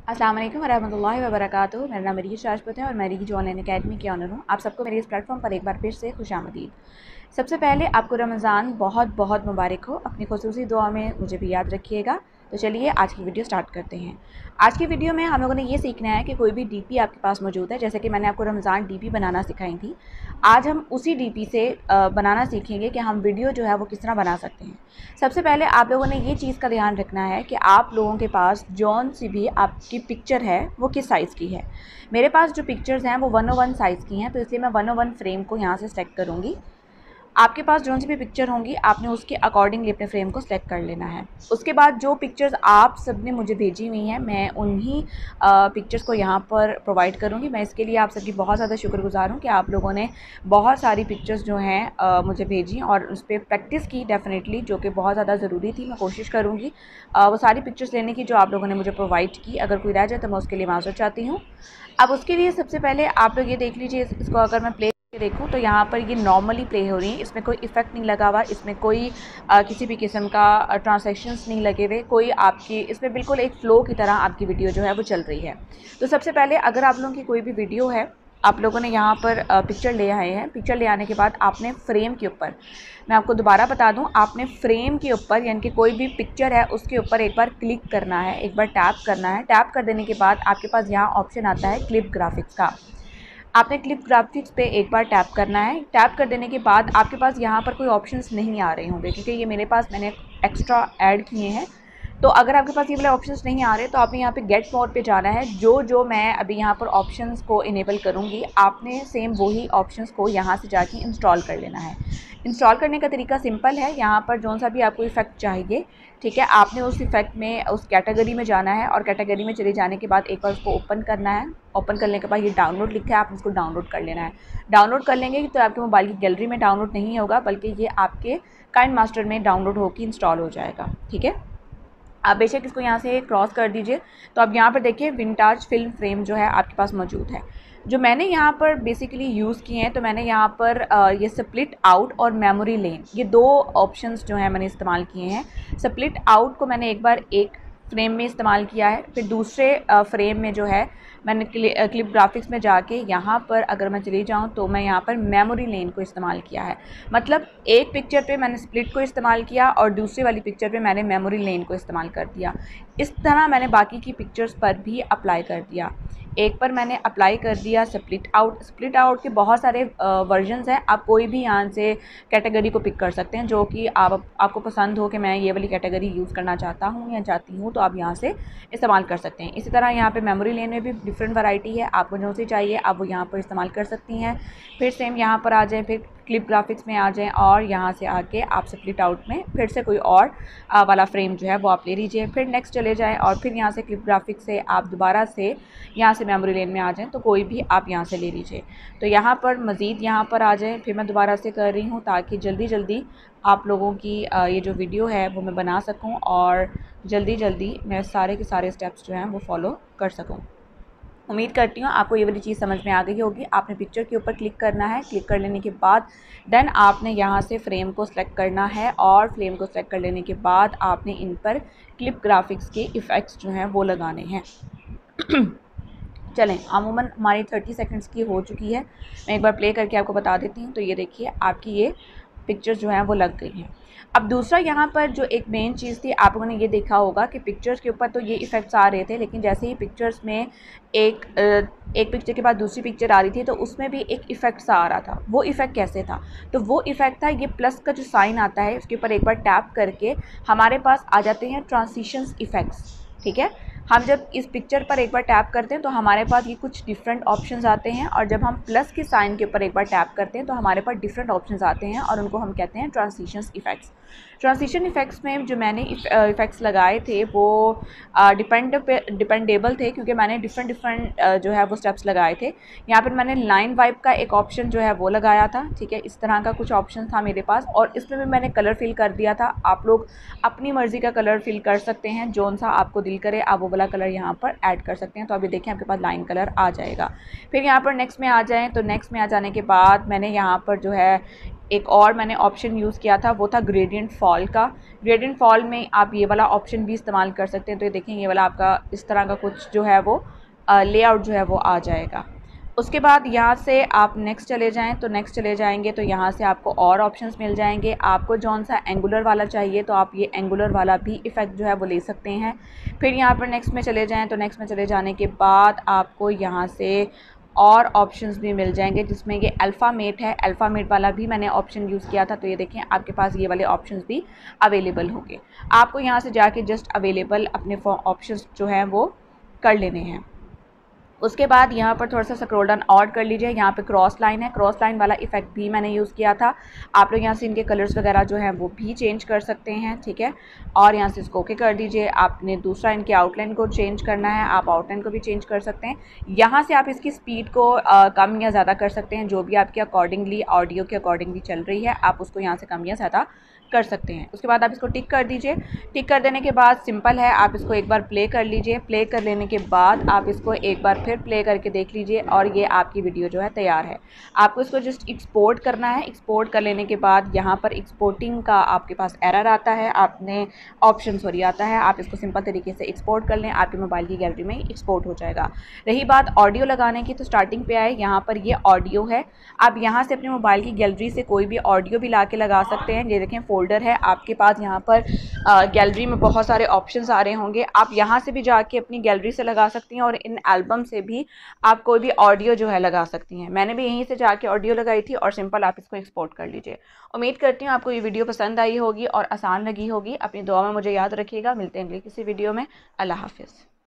अस्सलाम वालेकुम वरहमतुल्लाहि वबरकातुहू। मेरा नाम मरीज राजपूत है और मैं रीज ऑनलाइन अकेडमी की ऑनर हूँ। आप सबको मेरे इस प्लेटफॉर्म पर एक बार फिर से खुशामदीद। सबसे पहले आपको रमज़ान बहुत बहुत मुबारक हो। अपनी खुसूसी दुआ में मुझे भी याद रखिएगा। तो चलिए आज की वीडियो स्टार्ट करते हैं। आज की वीडियो में हम लोगों ने ये सीखना है कि कोई भी डीपी आपके पास मौजूद है, जैसे कि मैंने आपको रमज़ान डीपी बनाना सिखाई थी। आज हम उसी डीपी से बनाना सीखेंगे कि हम वीडियो जो है वो किस तरह बना सकते हैं। सबसे पहले आप लोगों ने ये चीज़ का ध्यान रखना है कि आप लोगों के पास जौन सी भी आपकी पिक्चर है वो किस साइज़ की है। मेरे पास जो पिक्चर्स हैं वो 101 साइज़ की हैं, तो इसलिए मैं 101 फ्रेम को यहाँ से सेलेक्ट करूँगी। आपके पास जो सी भी पिक्चर होंगी आपने उसके अकॉर्डिंगली अपने फ्रेम को सिलेक्ट कर लेना है। उसके बाद जो पिक्चर्स आप सब ने मुझे भेजी हुई हैं मैं उन्हीं पिक्चर्स को यहाँ पर प्रोवाइड करूँगी। मैं इसके लिए आप सबकी बहुत ज़्यादा शुक्रगुज़ार हूँ कि आप लोगों ने बहुत सारी पिक्चर्स जो हैं मुझे भेजी और उस पर प्रैक्टिस की डेफिनेटली, जो कि बहुत ज़्यादा ज़रूरी थी। मैं कोशिश करूँगी वो सारी पिक्चर्स लेने की जो आप लोगों ने मुझे प्रोवाइड की। अगर कोई रह जाए तो मैं उसके लिए माज़रत चाहती हूँ। अब उसके लिए सबसे पहले आप लोग ये देख लीजिए, इसको अगर मैं प्ले देखूँ तो यहाँ पर ये नॉर्मली प्ले हो रही है, इसमें कोई इफेक्ट नहीं लगा हुआ, इसमें कोई किसी भी किस्म का ट्रांजैक्शंस नहीं लगे हुए, कोई आपकी इसमें बिल्कुल एक फ़्लो की तरह आपकी वीडियो जो है वो चल रही है। तो सबसे पहले अगर आप लोगों की कोई भी वीडियो है, आप लोगों ने यहाँ पर पिक्चर ले आए हैं। पिक्चर ले आने के बाद आपने फ्रेम के ऊपर, मैं आपको दोबारा बता दूँ, आपने फ्रेम के ऊपर यानी कि कोई भी पिक्चर है उसके ऊपर एक बार क्लिक करना है, एक बार टैप करना है। टैप कर देने के बाद आपके पास यहाँ ऑप्शन आता है क्लिप ग्राफिक्स का। आपने क्लिप ग्राफिक्स पे एक बार टैप करना है। टैप कर देने के बाद आपके पास यहाँ पर कोई ऑप्शंस नहीं आ रहे होंगे, क्योंकि ये मेरे पास मैंने एक्स्ट्रा ऐड किए हैं। तो अगर आपके पास ये वाले ऑप्शंस नहीं आ रहे तो आपने यहाँ पे गेट मोड पे जाना है। जो मैं अभी यहाँ पर ऑप्शंस को इनेबल करूँगी आपने सेम वही ऑप्शंस को यहाँ से जाके इंस्टॉल कर लेना है। इंस्टॉल करने का तरीका सिंपल है। यहाँ पर जो सा भी आपको इफेक्ट चाहिए, ठीक है, आपने उस इफेक्ट में उस कैटेगरी में जाना है और कैटेगरी में चले जाने के बाद एक बार उसको ओपन करना है। ओपन करने के बाद ये डाउनलोड लिखा है, आप उसको डाउनलोड कर लेना है। डाउनलोड कर लेंगे तो आपके मोबाइल की गैलरी में डाउनलोड नहीं होगा, बल्कि ये आपके काइंड मास्टर में डाउनलोड होकर इंस्टॉल हो जाएगा। ठीक है, आप बेशक इसको यहाँ से क्रॉस कर दीजिए। तो अब यहाँ पर देखिए विंटाज फिल्म फ्रेम जो है आपके पास मौजूद है। जो मैंने यहाँ पर बेसिकली यूज़ किए हैं, तो मैंने यहाँ पर ये स्प्लिट आउट और मेमोरी लेन, ये दो ऑप्शंस जो हैं मैंने इस्तेमाल किए हैं। स्प्लिट आउट को मैंने एक बार एक फ्रेम में इस्तेमाल किया है, फिर दूसरे फ्रेम में जो है मैंने क्लिप ग्राफिक्स में जाके यहाँ पर अगर मैं चली जाऊँ तो मैं यहाँ पर मेमोरी लेन को इस्तेमाल किया है। मतलब एक पिक्चर पे मैंने स्प्लिट को इस्तेमाल किया और दूसरी वाली पिक्चर पे मैंने मेमोरी लेन को इस्तेमाल कर दिया। इस तरह मैंने बाकी की पिक्चर्स पर भी अप्लाई कर दिया। एक पर मैंने अप्लाई कर दिया स्प्लिट आउट। स्प्लिट आउट के बहुत सारे वर्जन्स हैं, आप कोई भी यहाँ से कैटेगरी को पिक कर सकते हैं जो कि आपको पसंद हो कि मैं ये वाली कैटेगरी यूज़ करना चाहता हूँ या चाहती हूँ, तो आप यहाँ से इस्तेमाल कर सकते हैं। इसी तरह यहाँ पे मेमोरी लेन में भी डिफरेंट वैरायटी है, आपको जो सी चाहिए आप वो यहाँ पर इस्तेमाल कर सकती हैं। फिर सेम यहाँ पर आ जाए, फिर क्लिप ग्राफिक्स में आ जाएँ और यहाँ से आके आप स्प्लिट आउट में फिर से कोई और वाला फ्रेम जो है वो आप ले लीजिए। फिर नेक्स्ट चले जाएँ और फिर यहाँ से क्लिप ग्राफिक्स से आप दोबारा से यहाँ से मेमोरी लेन में आ जाएँ, तो कोई भी आप यहाँ से ले लीजिए। तो यहाँ पर मज़ीद यहाँ पर आ जाएँ, फिर मैं दोबारा से कर रही हूँ ताकि जल्दी जल्दी आप लोगों की ये जो वीडियो है वो मैं बना सकूँ और जल्दी जल्दी मैं सारे के सारे स्टेप्स जो हैं वो फॉलो कर सकूँ। उम्मीद करती हूँ आपको ये वाली चीज़ समझ में आ गई होगी। आपने पिक्चर के ऊपर क्लिक करना है, क्लिक कर लेने के बाद देन आपने यहाँ से फ्रेम को सिलेक्ट करना है और फ्रेम को सिलेक्ट कर लेने के बाद आपने इन पर क्लिप ग्राफिक्स के इफ़ेक्ट्स जो हैं वो लगाने हैं। चलें, अमूमन हमारी 30 सेकंड्स की हो चुकी है। मैं एक बार प्ले करके आपको बता देती हूँ। तो ये देखिए आपकी ये पिक्चर्स जो हैं वो लग गई हैं। अब दूसरा यहाँ पर जो एक मेन चीज़ थी, आप लोगों ने ये देखा होगा कि पिक्चर्स के ऊपर तो ये इफ़ेक्ट्स आ रहे थे, लेकिन जैसे ही पिक्चर्स में एक पिक्चर के बाद दूसरी पिक्चर आ रही थी तो उसमें भी एक इफ़ेक्ट सा आ रहा था। वो इफ़ेक्ट कैसे था? तो वो इफ़ेक्ट था ये प्लस का जो साइन आता है उसके ऊपर एक बार टैप करके हमारे पास आ जाते हैं ट्रांजिशंस इफ़ेक्ट्स। ठीक है, हम जब इस पिक्चर पर एक बार टैप करते हैं तो हमारे पास ये कुछ डिफरेंट ऑप्शंस आते हैं और जब हम प्लस के साइन के ऊपर एक बार टैप करते हैं तो हमारे पास डिफरेंट ऑप्शंस आते हैं और उनको हम कहते हैं ट्रांजिशंस इफ़ेक्ट्स। ट्रांजिशन इफ़ेक्ट्स में जो मैंने इफ़ेक्ट्स लगाए थे वो डिपेंडेबल थे, क्योंकि मैंने डिफरेंट जो है वो स्टेप्स लगाए थे। यहाँ पर मैंने लाइन वाइप का एक ऑप्शन जो है वो लगाया था। ठीक है, इस तरह का कुछ ऑप्शन था मेरे पास और इसमें भी मैंने कलर फिल कर दिया था। आप लोग अपनी मर्ज़ी का कलर फिल कर सकते हैं, जौन सा आपको दिल करे आप वो वाला कलर यहाँ पर ऐड कर सकते हैं। तो अभी देखें आपके पास लाइन कलर आ जाएगा। फिर यहाँ पर नेक्स्ट में आ जाएँ तो नेक्स्ट में आ जाने के बाद मैंने यहाँ पर जो है एक और मैंने ऑप्शन यूज़ किया था, वो था ग्रेडियंट फॉल का। ग्रेडियंट फॉल में आप ये वाला ऑप्शन भी इस्तेमाल कर सकते हैं। तो ये देखें ये वाला आपका इस तरह का कुछ जो है वो लेआउट जो है वो आ जाएगा। उसके बाद यहाँ से आप नेक्स्ट चले जाएँ तो नेक्स्ट चले जाएंगे तो यहाँ से आपको और ऑप्शंस मिल जाएंगे। आपको जौन सा एंगुलर वाला चाहिए तो आप ये एंगुलर वाला भी इफ़ेक्ट जो है वो ले सकते हैं। फिर यहाँ पर नेक्स्ट में चले जाएँ तो नेक्स्ट में चले जाने के बाद आपको यहाँ से और ऑप्शंस भी मिल जाएंगे, जिसमें ये अल्फ़ामेट है। अल्फ़ामेट वाला भी मैंने ऑप्शन यूज़ किया था। तो ये देखें आपके पास ये वाले ऑप्शंस भी अवेलेबल होंगे। आपको यहाँ से जाके जस्ट अवेलेबल अपने ऑप्शंस जो हैं वो कर लेने हैं। उसके बाद यहाँ पर थोड़ा सा स्क्रॉल डाउन और कर लीजिए, यहाँ पे क्रॉस लाइन है, क्रॉस लाइन वाला इफेक्ट भी मैंने यूज़ किया था। आप लोग यहाँ से इनके कलर्स वगैरह जो हैं वो भी चेंज कर सकते हैं, ठीक है। और यहाँ से इसको ओके कर दीजिए। आपने दूसरा इनके आउटलाइन को चेंज करना है, आप आउटलाइन को भी चेंज कर सकते हैं। यहाँ से आप इसकी स्पीड को कम या ज़्यादा कर सकते हैं, जो भी आपके अकॉर्डिंगली ऑडियो के अकॉर्डिंगली चल रही है आप उसको यहाँ से कम या ज़्यादा कर सकते हैं। उसके बाद आप इसको टिक कर दीजिए। टिक कर देने के बाद सिंपल है, आप इसको एक बार प्ले कर लीजिए। प्ले कर लेने के बाद आप इसको एक बार फिर प्ले करके देख लीजिए और ये आपकी वीडियो जो है तैयार है। आपको इसको जस्ट एक्सपोर्ट करना है। एक्सपोर्ट कर लेने के बाद यहाँ पर एक्सपोर्टिंग का आपके पास एरर आता है, आपने ऑप्शन सॉरी आता है, आप इसको सिंपल तरीके से एक्सपोर्ट कर लें, आपके मोबाइल की गैलरी में एक्सपोर्ट हो जाएगा। रही बात ऑडियो लगाने की तो स्टार्टिंग पे आए, यहाँ पर ये ऑडियो है। आप यहाँ से अपने मोबाइल की गैलरी से कोई भी ऑडियो भी ला के लगा सकते हैं। ये देखें फोल्डर है आपके पास, यहाँ पर गैलरी में बहुत सारे ऑप्शंस आ रहे होंगे। आप यहाँ से भी जाके अपनी गैलरी से लगा सकती हैं और इन एल्बम से भी आप कोई भी ऑडियो जो है लगा सकती हैं। मैंने भी यहीं से जाके ऑडियो लगाई थी और सिंपल आप इसको एक्सपोर्ट कर लीजिए। उम्मीद करती हूँ आपको ये वीडियो पसंद आई होगी और आसान लगी होगी। अपनी दुआ में मुझे याद रखिएगा। मिलते हैं अगली किसी वीडियो में। अल्लाह हाफिज़।